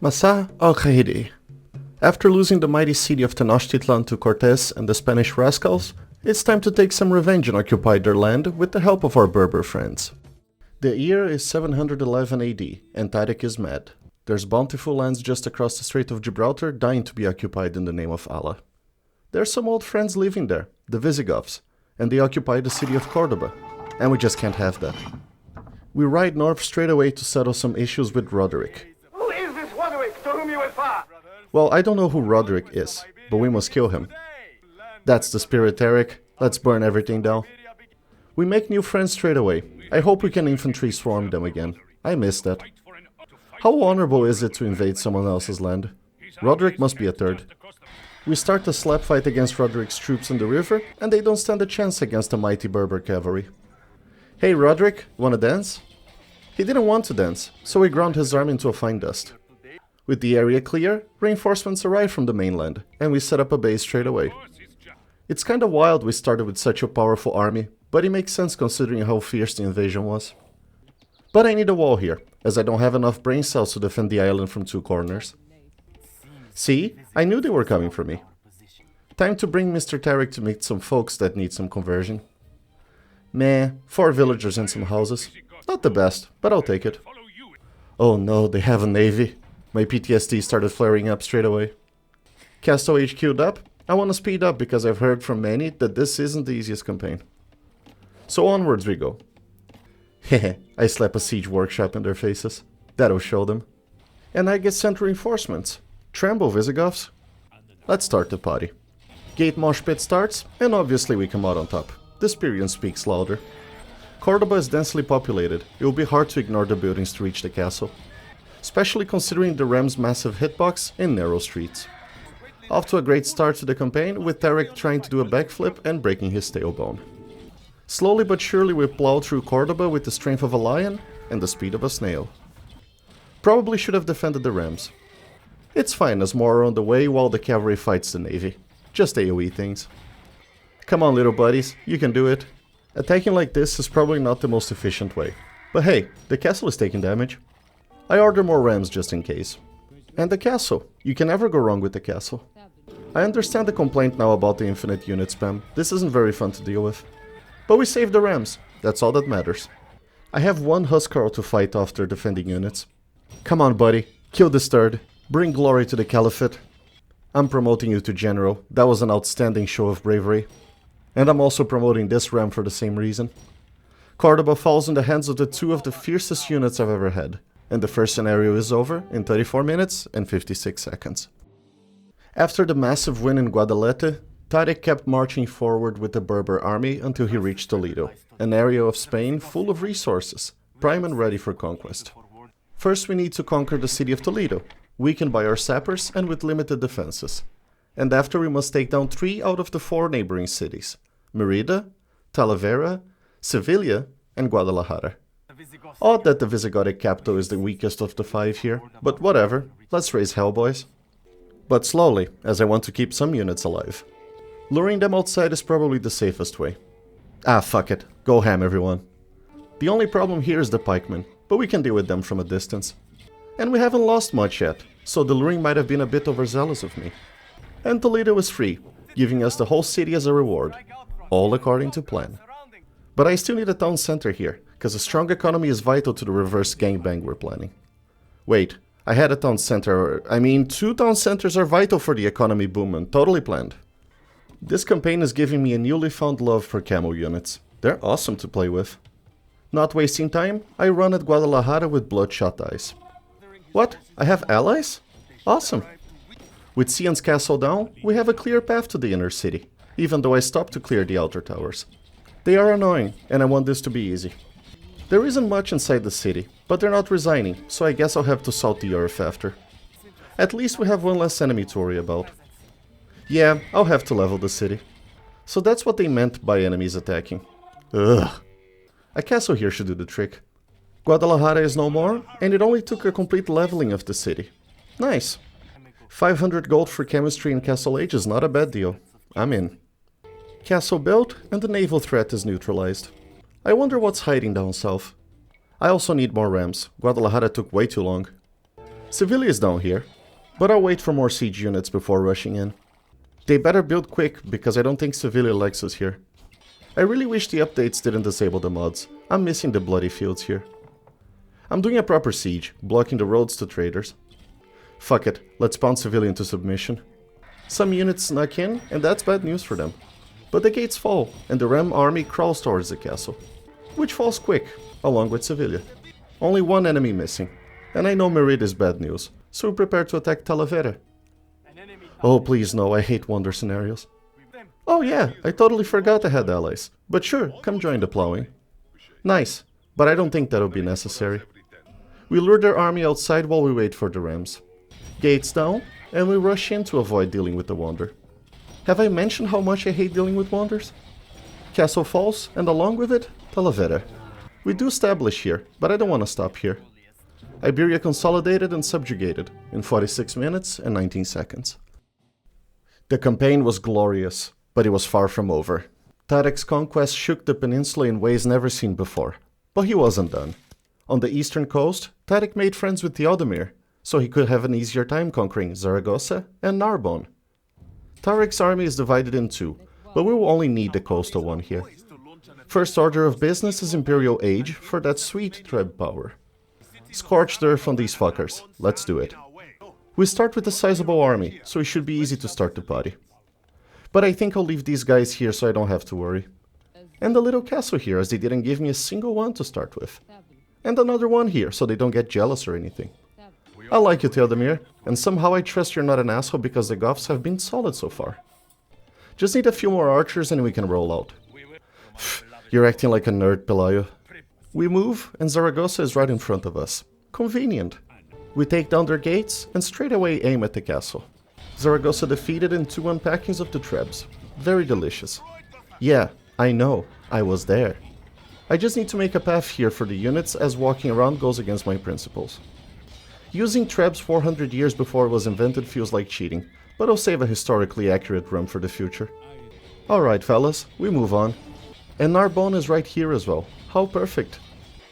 Masá al-Khahidi. After losing the mighty city of Tenochtitlan to Cortés and the Spanish rascals, it's time to take some revenge and occupy their land with the help of our Berber friends. The year is 711 AD, and Tariq is mad. There's bountiful lands just across the Strait of Gibraltar dying to be occupied in the name of Allah. There's some old friends living there, the Visigoths, and they occupy the city of Cordoba, and we just can't have that. We ride north straight away to settle some issues with Roderick. Who is this Roderick to whom you refer? Well, I don't know who Roderick is, but we must kill him. That's the spirit, Tariq. Let's burn everything down. We make new friends straight away. I hope we can infantry swarm them again. I miss that. How honorable is it to invade someone else's land? Roderick must be a third. We start a slap fight against Roderick's troops in the river, and they don't stand a chance against the mighty Berber cavalry. Hey Roderick, wanna dance? He didn't want to dance, so we ground his arm into a fine dust. With the area clear, reinforcements arrive from the mainland, and we set up a base straight away. It's kinda wild we started with such a powerful army, but it makes sense considering how fierce the invasion was. But I need a wall here, as I don't have enough brain cells to defend the island from two corners. See, I knew they were coming for me. Time to bring Mr. Tariq to meet some folks that need some conversion. Meh, 4 villagers and some houses. Not the best, but I'll take it. Oh no, they have a navy. My PTSD started flaring up straight away. Castle HQ'd up? I want to speed up because I've heard from many that this isn't the easiest campaign. So onwards we go. Hehe, I slap a siege workshop in their faces. That'll show them. And I get sent reinforcements. Tremble, Visigoths. Let's start the party. Gate mosh pit starts, and obviously we come out on top. The experience speaks louder. Cordoba is densely populated. It will be hard to ignore the buildings to reach the castle. Especially considering the Ram's massive hitbox and narrow streets. Off to a great start to the campaign, with Tariq trying to do a backflip and breaking his tailbone. Slowly but surely we plow through Cordoba with the strength of a lion and the speed of a snail. Probably should have defended the Rams. It's fine as more are on the way while the cavalry fights the navy. Just AoE things. Come on little buddies, you can do it. Attacking like this is probably not the most efficient way. But hey, the castle is taking damage. I order more Rams just in case. And the castle. You can never go wrong with the castle. I understand the complaint now about the infinite unit spam. This isn't very fun to deal with. But we saved the Rams. That's all that matters. I have one Huscarl to fight after defending units. Come on buddy, kill this third. Bring glory to the Caliphate. I'm promoting you to General. That was an outstanding show of bravery. And I'm also promoting this Ram for the same reason. Cordoba falls in the hands of the two of the fiercest units I've ever had. And the first scenario is over in 34 minutes and 56 seconds. After the massive win in Guadalete, Tariq kept marching forward with the Berber army until he reached Toledo, an area of Spain full of resources, prime and ready for conquest. First we need to conquer the city of Toledo, weakened by our sappers and with limited defenses. And after we must take down 3 out of the 4 neighboring cities, Merida, Talavera, Sevilla and Guadalajara. Odd that the Visigothic capital is the weakest of the 5 here, but whatever, let's raise hell boys. But slowly, as I want to keep some units alive. Luring them outside is probably the safest way. Ah, fuck it, go ham everyone. The only problem here is the pikemen, but we can deal with them from a distance. And we haven't lost much yet, so the luring might have been a bit overzealous of me. And Toledo is free, giving us the whole city as a reward, all according to plan. But I still need a town center here, because a strong economy is vital to the reverse gangbang we're planning. Wait, I had a town center, 2 town centers are vital for the economy boom and totally planned. This campaign is giving me a newly found love for camel units. They're awesome to play with. Not wasting time, I run at Guadalajara with bloodshot eyes. What? I have allies? Awesome. With Cian's castle down, we have a clear path to the inner city, even though I stopped to clear the outer towers. They are annoying, and I want this to be easy. There isn't much inside the city, but they're not resigning, so I guess I'll have to salt the earth after. At least we have one less enemy to worry about. Yeah, I'll have to level the city. So that's what they meant by enemies attacking. Ugh. A castle here should do the trick. Guadalajara is no more, and it only took a complete leveling of the city. Nice. 500 gold for chemistry in Castle Age is not a bad deal. I'm in. Castle built, and the naval threat is neutralized. I wonder what's hiding down south. I also need more Rams. Guadalajara took way too long. Sevilla is down here, but I'll wait for more siege units before rushing in. They better build quick, because I don't think Sevilla likes us here. I really wish the updates didn't disable the mods. I'm missing the bloody fields here. I'm doing a proper siege, blocking the roads to traders. Fuck it, let's pound Sevilla into submission. Some units snuck in, and that's bad news for them. But the gates fall, and the Ram army crawls towards the castle, which falls quick, along with Sevilla. Only one enemy missing, and I know Merid is bad news, so we prepare to attack Talavera. Oh please no, I hate wonder scenarios. Oh yeah, I totally forgot I had allies, but sure, come join the plowing. Nice, but I don't think that'll be necessary. We lure their army outside while we wait for the Rams. Gates down, and we rush in to avoid dealing with the Wander. Have I mentioned how much I hate dealing with Wanders? Castle falls, and along with it, Talavera. We do establish here, but I don't want to stop here. Iberia consolidated and subjugated in 46 minutes and 19 seconds. The campaign was glorious, but it was far from over. Tariq's conquest shook the peninsula in ways never seen before, but he wasn't done. On the eastern coast, Tariq made friends with Theodemir, so he could have an easier time conquering Zaragoza and Narbonne. Tariq's army is divided in two, but we will only need the coastal one here. First order of business is Imperial Age for that sweet Treb power. Scorched earth on these fuckers, let's do it. We start with a sizable army, so it should be easy to start the party. But I think I'll leave these guys here so I don't have to worry. And a little castle here, as they didn't give me a single one to start with. And another one here, so they don't get jealous or anything. I like you, Theodemir, and somehow I trust you're not an asshole because the Goths have been solid so far. Just need a few more archers and we can roll out. You're acting like a nerd, Pelayo. We move, and Zaragoza is right in front of us. Convenient. We take down their gates and straight away aim at the castle. Zaragoza defeated in 2 unpackings of the Trebs. Very delicious. Yeah, I know, I was there. I just need to make a path here for the units as walking around goes against my principles. Using Trebs 400 years before it was invented feels like cheating, but I'll save a historically accurate run for the future. Alright fellas, we move on. And Narbonne is right here as well. How perfect.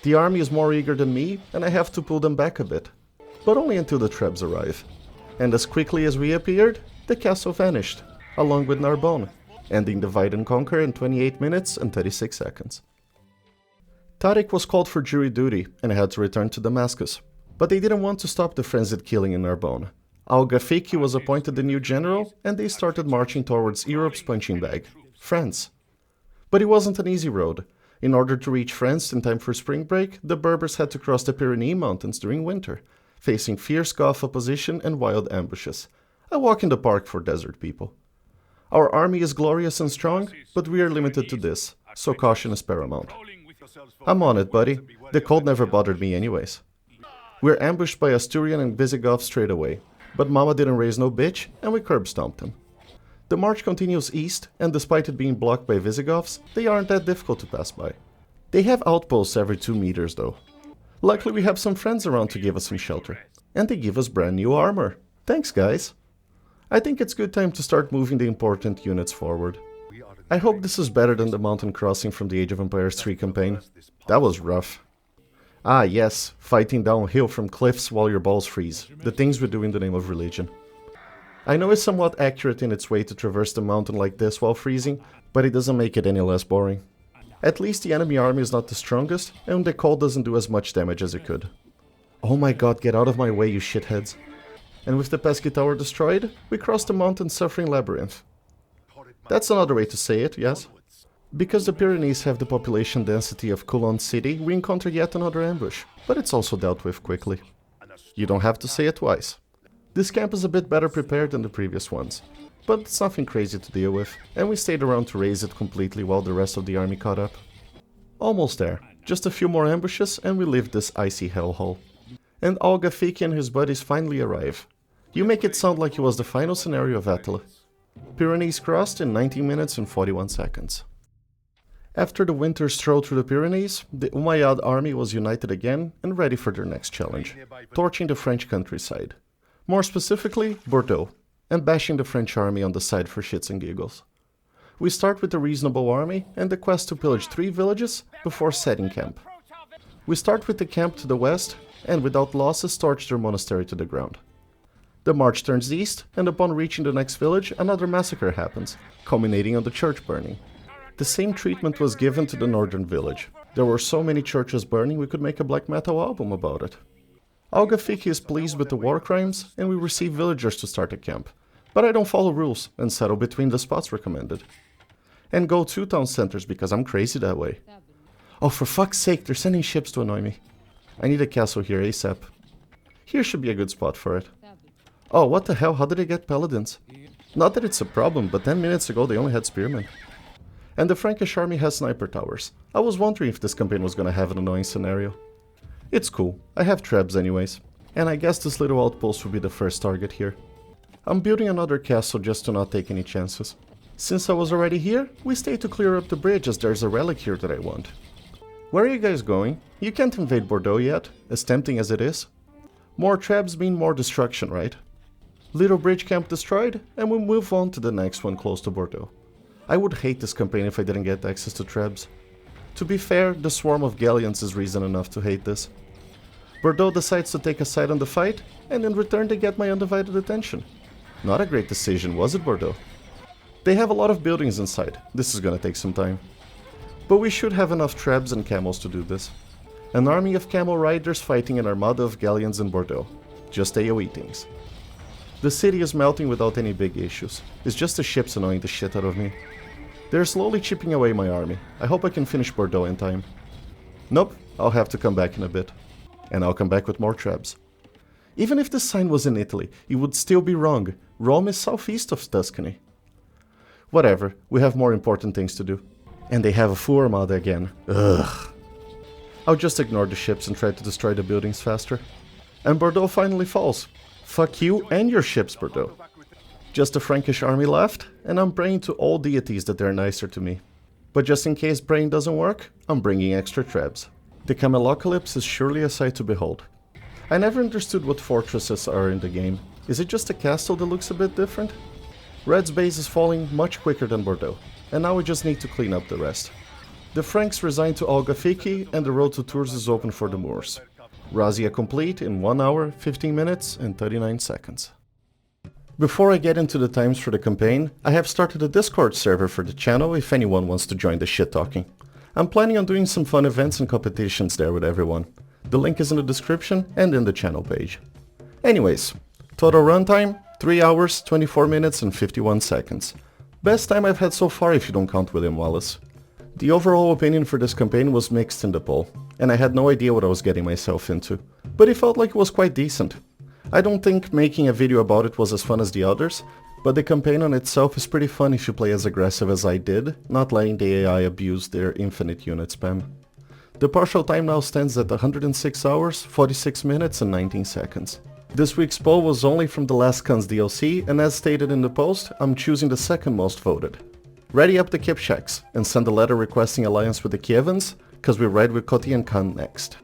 The army is more eager than me, and I have to pull them back a bit. But only until the Trebs arrive. And as quickly as we appeared, the castle vanished, along with Narbonne, ending divide and conquer in 28 minutes and 36 seconds. Tariq was called for jury duty and had to return to Damascus. But they didn't want to stop the frenzied killing in Narbonne. Al-Ghafiqi was appointed the new general, and they started marching towards Europe's punching bag, France. But it wasn't an easy road. In order to reach France in time for spring break, the Berbers had to cross the Pyrenees mountains during winter, facing fierce Goth opposition and wild ambushes. A walk in the park for desert people. Our army is glorious and strong, but we are limited to this, so caution is paramount. I'm on it, buddy. The cold never bothered me anyways. We're ambushed by Asturian and Visigoths straight away, but Mama didn't raise no bitch, and we curb stomped them. The march continues east, and despite it being blocked by Visigoths, they aren't that difficult to pass by. They have outposts every 2 meters though. Luckily we have some friends around to give us some shelter, and they give us brand new armor. Thanks guys! I think it's good time to start moving the important units forward. I hope this is better than the mountain crossing from the Age of Empires 3 campaign. That was rough. Ah yes, fighting downhill from cliffs while your balls freeze, the things we do in the name of religion. I know it's somewhat accurate in its way to traverse the mountain like this while freezing, but it doesn't make it any less boring. At least the enemy army is not the strongest, and the cold doesn't do as much damage as it could. Oh my god, get out of my way, you shitheads. And with the pesky tower destroyed, we cross the mountain-suffering labyrinth. That's another way to say it, yes? Because the Pyrenees have the population density of Coulon City, we encounter yet another ambush, but it's also dealt with quickly. You don't have to say it twice. This camp is a bit better prepared than the previous ones, but it's nothing crazy to deal with, and we stayed around to raise it completely while the rest of the army caught up. Almost there, just a few more ambushes and we leave this icy hellhole. And Al-Ghafiqi and his buddies finally arrive. You make it sound like it was the final scenario of Attila. Pyrenees crossed in 19 minutes and 41 seconds. After the winter stroll through the Pyrenees, the Umayyad army was united again and ready for their next challenge, torching the French countryside. More specifically, Bordeaux, and bashing the French army on the side for shits and giggles. We start with a reasonable army and the quest to pillage 3 villages before setting camp. We start with the camp to the west and without losses torch their monastery to the ground. The march turns east, and upon reaching the next village, another massacre happens, culminating on the church burning. The same treatment was given to the northern village. There were so many churches burning we could make a black metal album about it. Al-Ghafiqi is pleased with the war crimes, and we receive villagers to start a camp. But I don't follow rules and settle between the spots recommended. And go to town centers because I'm crazy that way. Oh, for fuck's sake, they're sending ships to annoy me. I need a castle here ASAP. Here should be a good spot for it. Oh, what the hell, how did they get paladins? Not that it's a problem, but 10 minutes ago they only had spearmen. And the Frankish army has sniper towers. I was wondering if this campaign was gonna have an annoying scenario. It's cool, I have trebs anyways. And I guess this little outpost will be the first target here. I'm building another castle just to not take any chances. Since I was already here, we stay to clear up the bridge as there's a relic here that I want. Where are you guys going? You can't invade Bordeaux yet, as tempting as it is. More trebs mean more destruction, right? Little bridge camp destroyed, and we'll move on to the next one close to Bordeaux. I would hate this campaign if I didn't get access to trebs. To be fair, the swarm of galleons is reason enough to hate this. Bordeaux decides to take a side on the fight, and in return they get my undivided attention. Not a great decision, was it, Bordeaux? They have a lot of buildings inside, this is gonna take some time. But we should have enough trebs and camels to do this. An army of camel riders fighting an armada of galleons in Bordeaux. Just AoE things. The city is melting without any big issues. It's just the ships annoying the shit out of me. They're slowly chipping away my army. I hope I can finish Bordeaux in time. Nope, I'll have to come back in a bit. And I'll come back with more trebs. Even if this sign was in Italy, it would still be wrong. Rome is southeast of Tuscany. Whatever, we have more important things to do. And they have a full armada again. Ugh. I'll just ignore the ships and try to destroy the buildings faster. And Bordeaux finally falls. Fuck you and your ships, Bordeaux. Just a Frankish army left, and I'm praying to all deities that they're nicer to me. But just in case praying doesn't work, I'm bringing extra trebs. The Camelocalypse is surely a sight to behold. I never understood what fortresses are in the game. Is it just a castle that looks a bit different? Red's base is falling much quicker than Bordeaux, and now we just need to clean up the rest. The Franks resigned to Al-Ghafiqi, and the road to Tours is open for the Moors. Razzia complete in 1 hour, 15 minutes and 39 seconds. Before I get into the times for the campaign, I have started a Discord server for the channel if anyone wants to join the shit talking. I'm planning on doing some fun events and competitions there with everyone. The link is in the description and in the channel page. Anyways, total runtime, 3 hours, 24 minutes and 51 seconds. Best time I've had so far if you don't count William Wallace. The overall opinion for this campaign was mixed in the poll, and I had no idea what I was getting myself into, but it felt like it was quite decent. I don't think making a video about it was as fun as the others, but the campaign on itself is pretty fun if you play as aggressive as I did, not letting the AI abuse their infinite unit spam. The partial time now stands at 106 hours, 46 minutes and 19 seconds. This week's poll was only from the Last Khan's DLC, and as stated in the post, I'm choosing the second most voted. Ready up the Kipchaks, and send a letter requesting alliance with the Kievans, cause we ride with Kotyan Khan next.